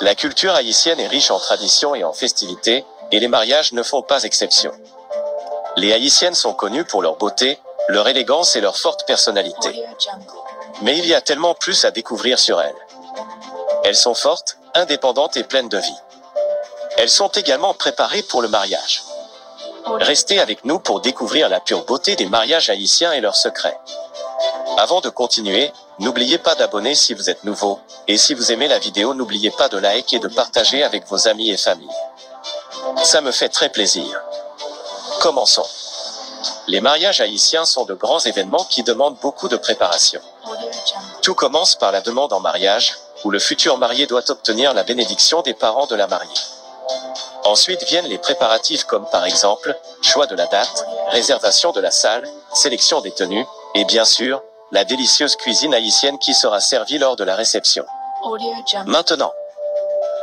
La culture haïtienne est riche en traditions et en festivités, et les mariages ne font pas exception. Les Haïtiennes sont connues pour leur beauté, leur élégance et leur forte personnalité. Mais il y a tellement plus à découvrir sur elles. Elles sont fortes, indépendantes et pleines de vie. Elles sont également préparées pour le mariage. Restez avec nous pour découvrir la pure beauté des mariages haïtiens et leurs secrets. Avant de continuer, n'oubliez pas d'abonner si vous êtes nouveau, et si vous aimez la vidéo n'oubliez pas de liker et de partager avec vos amis et familles. Ça me fait très plaisir. Commençons. Les mariages haïtiens sont de grands événements qui demandent beaucoup de préparation. Tout commence par la demande en mariage, où le futur marié doit obtenir la bénédiction des parents de la mariée. Ensuite viennent les préparatifs comme par exemple, choix de la date, réservation de la salle, sélection des tenues, et bien sûr, la délicieuse cuisine haïtienne qui sera servie lors de la réception. Maintenant,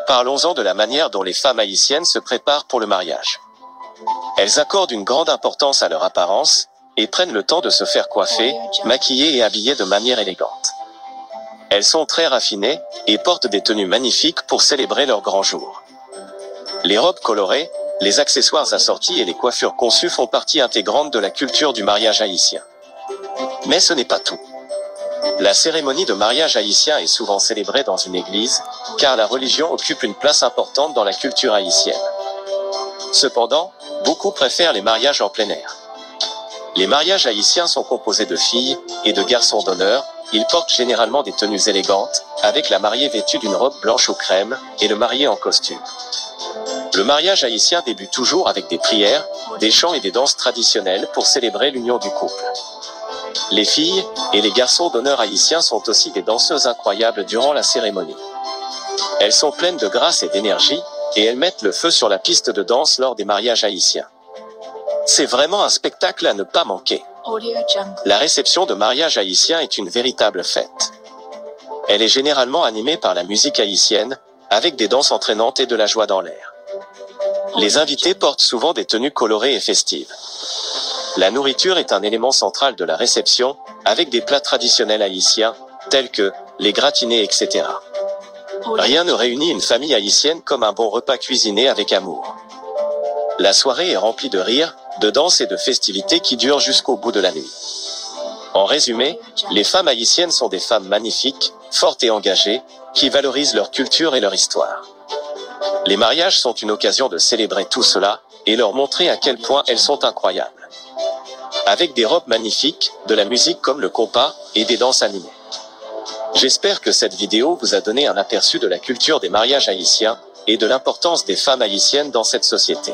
parlons-en de la manière dont les femmes haïtiennes se préparent pour le mariage. Elles accordent une grande importance à leur apparence, et prennent le temps de se faire coiffer, maquiller et habiller de manière élégante. Elles sont très raffinées, et portent des tenues magnifiques pour célébrer leur grand jour. Les robes colorées, les accessoires assortis et les coiffures conçues font partie intégrante de la culture du mariage haïtien. Mais ce n'est pas tout. La cérémonie de mariage haïtien est souvent célébrée dans une église, car la religion occupe une place importante dans la culture haïtienne. Cependant, beaucoup préfèrent les mariages en plein air. Les mariages haïtiens sont composés de filles et de garçons d'honneur. Ils portent généralement des tenues élégantes, avec la mariée vêtue d'une robe blanche ou crème, et le marié en costume. Le mariage haïtien débute toujours avec des prières, des chants et des danses traditionnelles pour célébrer l'union du couple. Les filles et les garçons d'honneur haïtiens sont aussi des danseuses incroyables durant la cérémonie. Elles sont pleines de grâce et d'énergie, et elles mettent le feu sur la piste de danse lors des mariages haïtiens. C'est vraiment un spectacle à ne pas manquer. La réception de mariage haïtien est une véritable fête. Elle est généralement animée par la musique haïtienne, avec des danses entraînantes et de la joie dans l'air. Les invités portent souvent des tenues colorées et festives. La nourriture est un élément central de la réception, avec des plats traditionnels haïtiens, tels que les gratinés, etc. Rien ne réunit une famille haïtienne comme un bon repas cuisiné avec amour. La soirée est remplie de rires, de danses et de festivités qui durent jusqu'au bout de la nuit. En résumé, les femmes haïtiennes sont des femmes magnifiques, fortes et engagées, qui valorisent leur culture et leur histoire. Les mariages sont une occasion de célébrer tout cela, et leur montrer à quel point elles sont incroyables. Avec des robes magnifiques, de la musique comme le compas, et des danses animées. J'espère que cette vidéo vous a donné un aperçu de la culture des mariages haïtiens, et de l'importance des femmes haïtiennes dans cette société.